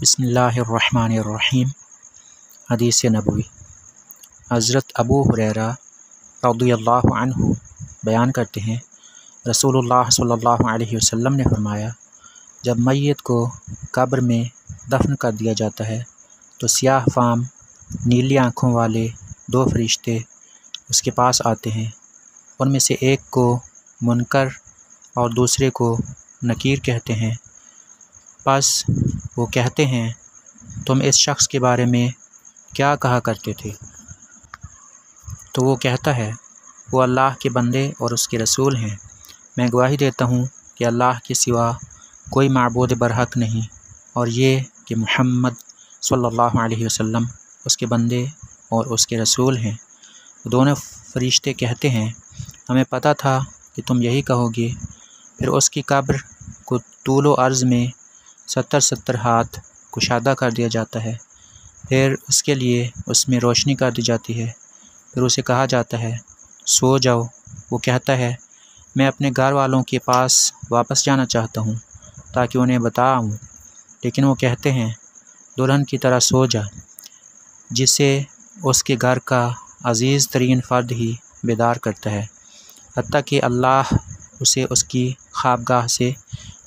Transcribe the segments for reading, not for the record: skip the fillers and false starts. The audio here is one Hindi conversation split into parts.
बिस्मिल्लाहिर्रहमानिर्रहीम। हदीस नबवी। हज़रत अबू हुरैरा रज़ियल्लाहु अन्हु बयान करते हैं, रसूलुल्लाह सल्लल्लाहु अलैहि वसल्लम ने फरमाया, जब मैयत को कब्र में दफन कर दिया जाता है तो सियाह फाम नीली आँखों वाले दो फरिश्ते उसके पास आते हैं। उनमें से एक को मुनकर और दूसरे को नकीर कहते हैं। बस वो कहते हैं, तुम इस शख्स के बारे में क्या कहा करते थे? तो वो कहता है, वो अल्लाह के बंदे और उसके रसूल हैं। मैं गवाही देता हूँ कि अल्लाह के सिवा कोई माबूद बरहक नहीं, और ये कि मुहम्मद सल्लल्लाहु अलैहि वसल्लम उसके बंदे और उसके रसूल हैं। दोनों फरिश्ते कहते हैं, हमें पता था कि तुम यही कहोगे। फिर उसकी कब्र को तूलो अर्ज़ में 70 हाथ कुशादा कर दिया जाता है। फिर उसके लिए उसमें रोशनी कर दी जाती है। फिर उसे कहा जाता है, सो जाओ। वो कहता है, मैं अपने घर वालों के पास वापस जाना चाहता हूँ ताकि उन्हें बताऊँ। लेकिन वो कहते हैं, दुल्हन की तरह सो जा, जिसे उसके घर का अज़ीज़ तरीन फ़र्द ही बेदार करता है, हत्ता कि अल्लाह उसे उसकी ख्वाबगाह से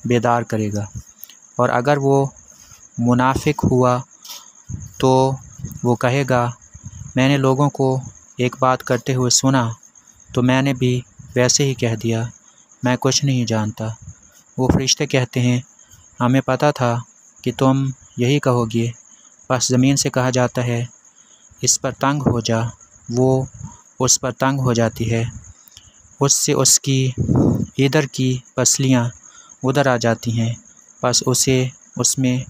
बेदार करेगा। और अगर वो मुनाफिक हुआ तो वो कहेगा, मैंने लोगों को एक बात करते हुए सुना तो मैंने भी वैसे ही कह दिया, मैं कुछ नहीं जानता। वो फरिश्ते कहते हैं, हमें पता था कि तुम यही कहोगे। बस ज़मीन से कहा जाता है, इस पर तंग हो जा। वो उस पर तंग हो जाती है, उससे उसकी इधर की पसलियाँ उधर आ जाती हैं। बस उसे उसमें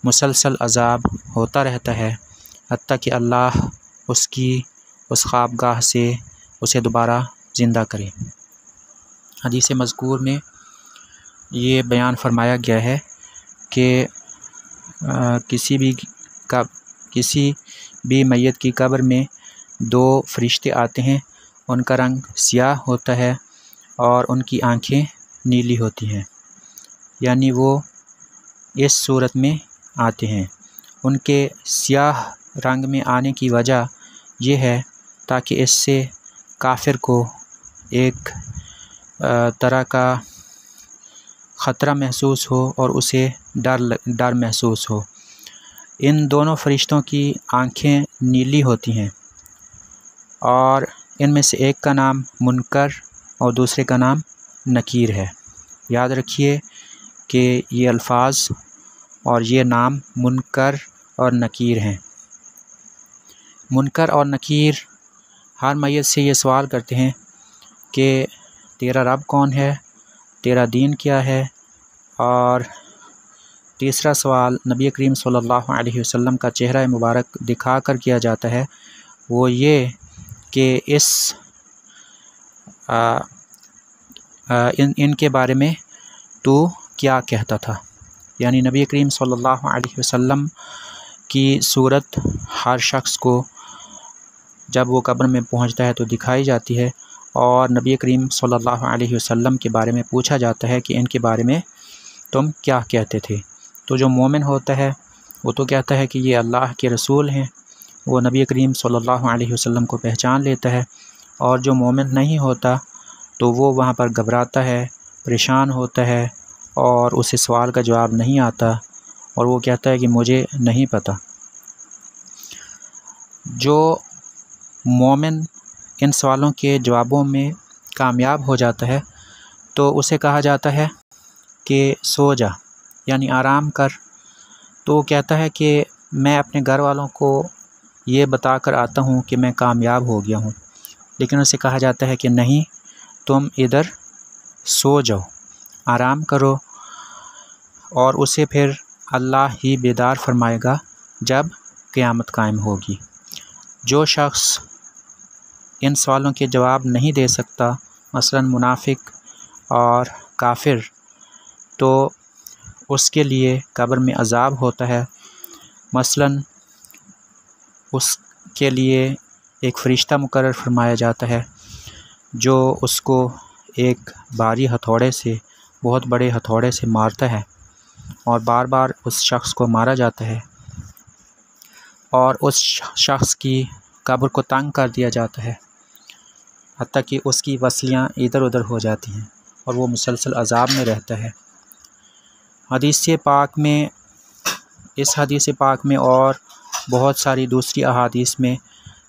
मुसलसल अज़ाब होता रहता है, हत्ता कि अल्लाह उसकी उस ख्वाबगाह से उसे दोबारा ज़िंदा करे। हदीस मज़कूर में ये बयान फरमाया गया है कि किसी भी मैयत की कब्र में दो फरिश्ते आते हैं। उनका रंग स्याह होता है और उनकी आँखें नीली होती हैं, यानी वो इस सूरत में आते हैं। उनके स्याह रंग में आने की वजह यह है ताकि इससे काफिर को एक तरह का ख़तरा महसूस हो और उसे डर महसूस हो। इन दोनों फरिश्तों की आँखें नीली होती हैं और इनमें से एक का नाम मुनकर और दूसरे का नाम नकीर है। याद रखिए कि ये अल्फाज और ये नाम मुनकर और नकीर हैं। मुनकर और नकीर हर मैयत से ये सवाल करते हैं कि तेरा रब कौन है, तेरा दीन क्या है। और तीसरा सवाल नबी करीम सल्लल्लाहु अलैहि वसल्लम का चेहरा मुबारक दिखा कर किया जाता है, वो ये कि इनके बारे में तू क्या कहता था। यानी नबी करीम सल्लल्लाहु अलैहि वसल्लम की सूरत हर शख्स को जब वो कब्र में पहुंचता है तो दिखाई जाती है, और नबी करीम सल्लल्लाहु अलैहि वसल्लम के बारे में पूछा जाता है कि इनके बारे में तुम क्या कहते थे। तो जो मोमिन होता है वो तो कहता है कि ये अल्लाह के रसूल हैं, वो नबी करीम सल्लल्लाहु अलैहि वसल्लम को पहचान लेता है। और जो मोमिन नहीं होता तो वो वहाँ पर घबराता है, परेशान होता है और उसे सवाल का जवाब नहीं आता और वो कहता है कि मुझे नहीं पता। जो मोमिन इन सवालों के जवाबों में कामयाब हो जाता है तो उसे कहा जाता है कि सो जा, यानी आराम कर। तो वो कहता है कि मैं अपने घर वालों को ये बताकर आता हूँ कि मैं कामयाब हो गया हूँ। लेकिन उसे कहा जाता है कि नहीं, तुम इधर सो जाओ, आराम करो, और उसे फिर अल्लाह ही बेदार फरमाएगा जब क़यामत कायम होगी। जो शख्स इन सवालों के जवाब नहीं दे सकता, मसलन मुनाफिक और काफिर, तो उसके लिए कब्र में अज़ाब होता है। मसलन उसके लिए एक फ़रिश्ता मुकर्रर फरमाया जाता है जो उसको एक भारी हथौड़े से, बहुत बड़े हथौड़े से मारता है और बार बार उस शख्स को मारा जाता है और उस शख्स की कब्र को तंग कर दिया जाता है, हत्ता कि उसकी वसलियाँ इधर उधर हो जाती हैं और वो मुसलसल अज़ाब में रहता है। इस हदीस पाक में और बहुत सारी दूसरी अहादीस में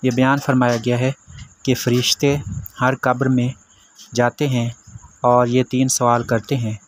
ये बयान फरमाया गया है कि फ़रिश्ते हर कब्र में जाते हैं और ये 3 सवाल करते हैं